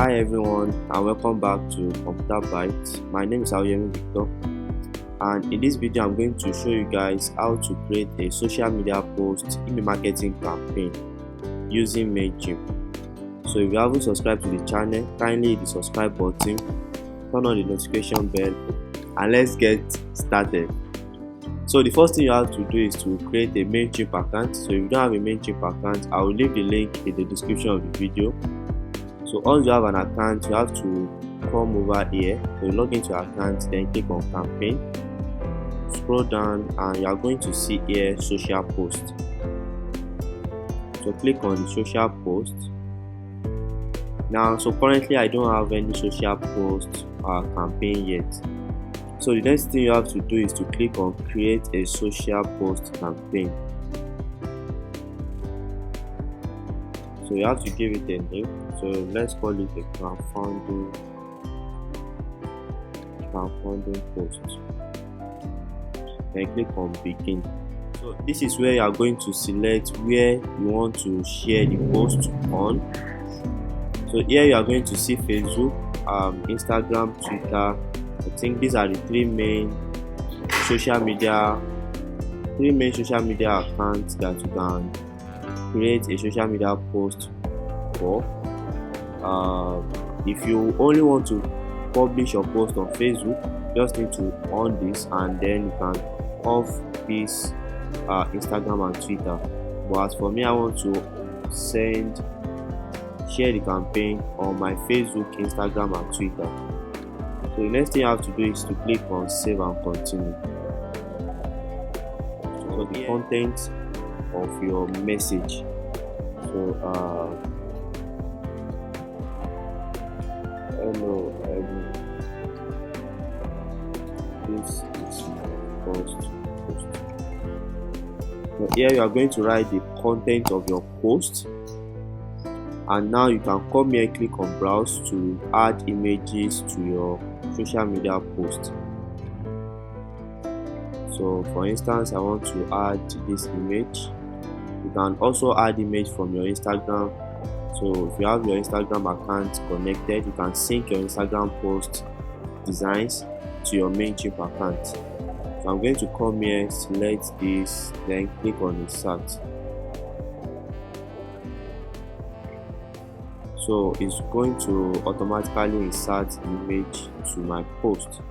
Hi everyone, and welcome back to Computer Bytes. My name is Victor, and in this video I'm going to show you guys how to create a social media post email marketing campaign using Mailchimp. So if you haven't subscribed to the channel, kindly hit the subscribe button, turn on the notification bell, and let's get started. So the first thing you have to do is to create a Mailchimp account. So if you don't have a Mailchimp account, I will leave the link in the description of the video. So once you have an account, you have to come over here. So log into your account, then click on campaign, scroll down, and you are going to see here social post. So click on the social post. Now, so currently I don't have any social post campaign yet. So the next thing you have to do is to click on create a social post campaign. So you have to give it a name. So let's call it a crowdfunding post. Then click on begin. So this is where you are going to select where you want to share the post on. So here you are going to see Facebook, Instagram, Twitter. I think these are the three main social media accounts that you can create a social media post for. If you only want to publish your post on Facebook, you just need to on this, and then you can off this Instagram and Twitter. But as for me, I want to share the campaign on my Facebook, Instagram and Twitter. So the next thing you have to do is to click on save and continue. So the content of your message. So hello, this is my post. So here you are going to write the content of your post, and now you can come here, click on browse to add images to your social media post. So for instance, I want to add this image. You can also add image from your Instagram. So if you have your Instagram account connected, you can sync your Instagram post designs to your Mailchimp account. So I'm going to come here, select this, then click on insert. So it's going to automatically insert the image to my post.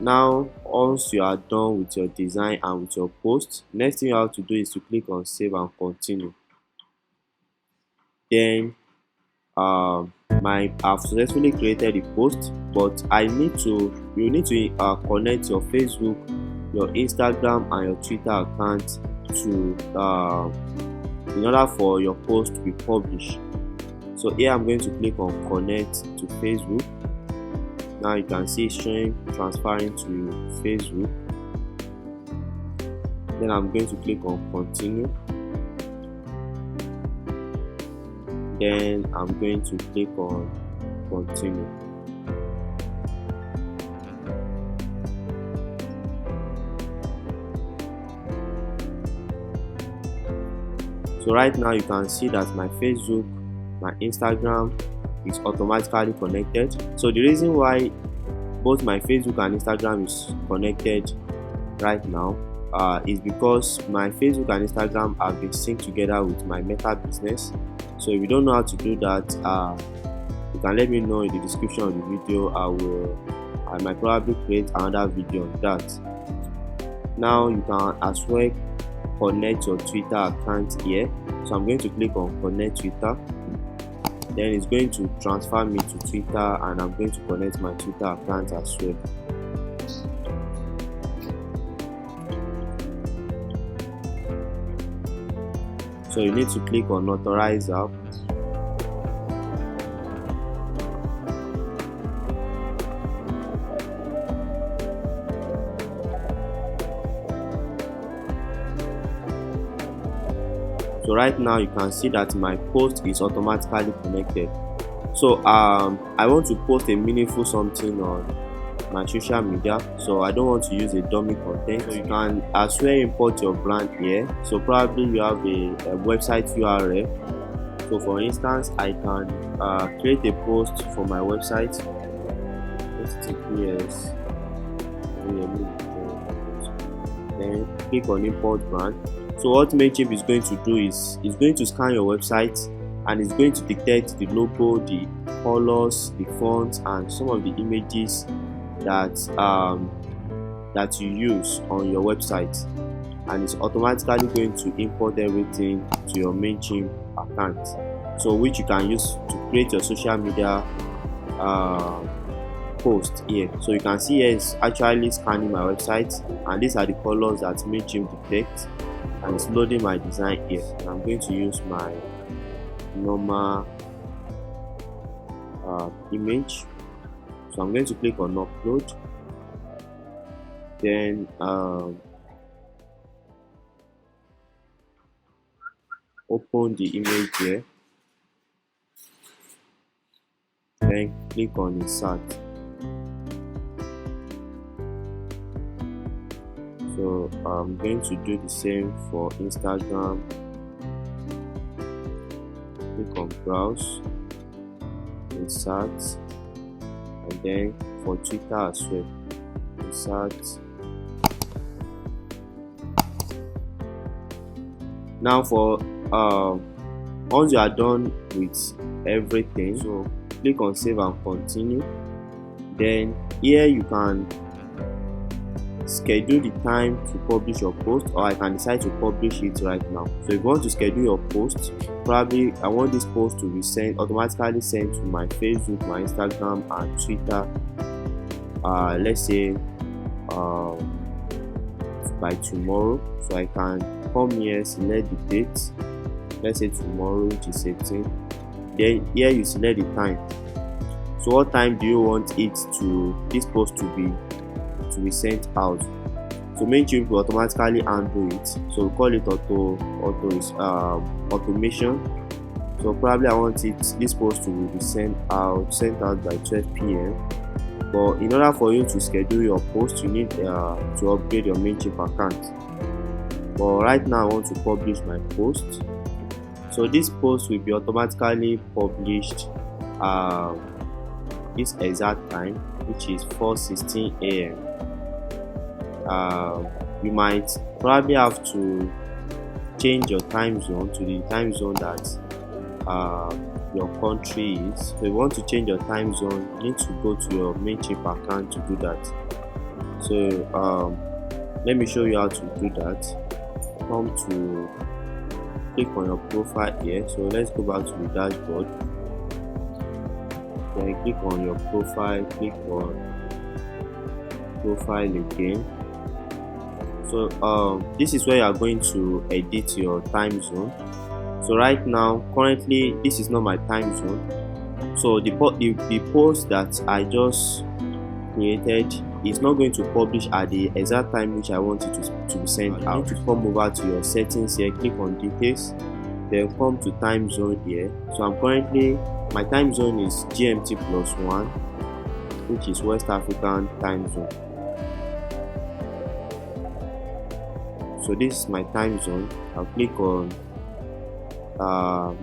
Now, once you are done with your design and with your post, next thing you have to do is to click on save and continue. Then I've successfully created a post, but you need to connect your Facebook, your Instagram and your Twitter account to in order for your post to be published. So here I'm going to click on connect to Facebook. Now you can see it's showing transferring to Facebook. Then I'm going to click on continue. Then I'm going to click on continue. So right now you can see that my Facebook, my Instagram is automatically connected. So the reason why both my Facebook and Instagram is connected right now is because my Facebook and Instagram have been synced together with my Meta business. So if you don't know how to do that, you can let me know in the description of the video. I might probably create another video on that. Now you can as well connect your Twitter account here. So I'm going to click on connect Twitter. Then it's going to transfer me to Twitter, and I'm going to connect my Twitter account as well. So you need to click on authorize app. So right now you can see that my post is automatically connected. So I want to post a meaningful something on my social media, so I don't want to use a dummy content. So you can as well import your brand here. So probably you have a website URL. So for instance, I can create a post for my website. HTTPS. Then click on import brand. So what Mailchimp is going to do is it's going to scan your website and it's going to detect the logo, the colors, the fonts, and some of the images that that you use on your website, and it's automatically going to import everything to your Mailchimp account, so which you can use to create your social media post here. So you can see here it's actually scanning my website, and these are the colors that Mailchimp detects, and it's loading my design here. And I'm going to use my normal image. So I'm going to click on upload, then open the image here, then click on insert. So I'm going to do the same for Instagram. Click on browse, insert, and then for Twitter as well, insert. Now for once you are done with everything, so click on save and continue. Then here you can schedule the time to publish your post, or I can decide to publish it right now. So if you want to schedule your post, probably I want this post to be automatically sent to my Facebook, my Instagram, and Twitter. Let's say by tomorrow. So I can come here, select the date. Let's say tomorrow, which is 18. Then here you select the time. So what time do you want this post to be sent out? So Mailchimp will automatically handle it. So we call it automation. So probably I want this post to be sent out by 12 p.m. But in order for you to schedule your post, you need to upgrade your Mailchimp account. But right now I want to publish my post. So this post will be automatically published this exact time, which is 4:16 a.m. You might probably have to change your time zone to the time zone that your country is. So if you want to change your time zone, you need to go to your Mailchimp account to do that. So let me show you how to do that. Come to click on your profile here. So let's go back to the dashboard. Then click on your profile, click on profile again. So this is where you are going to edit your time zone. So right now, currently, this is not my time zone. So the post that I just created is not going to publish at the exact time which I want it to be sent out. You need to come over to your settings here, click on details, then come to time zone here. So my time zone is GMT +1, which is West African time zone. So this is my time zone. I'll click on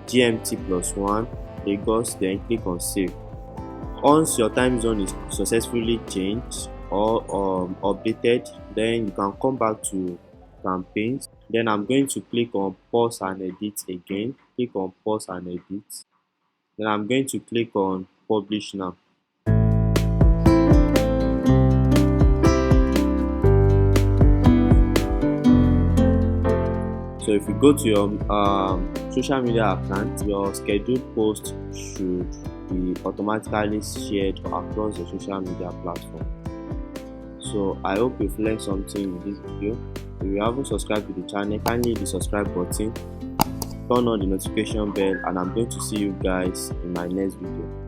GMT +1 Lagos, then click on save. Once your time zone is successfully changed or updated, then you can come back to campaigns. Then I'm going to click on pause and edit again. Click on pause and edit. Then I'm going to click on publish now. So if you go to your social media account, your scheduled post should be automatically shared across the social media platform. So I hope you've learned something in this video. If you haven't subscribed to the channel, kindly hit the subscribe button, turn on the notification bell, and I'm going to see you guys in my next video.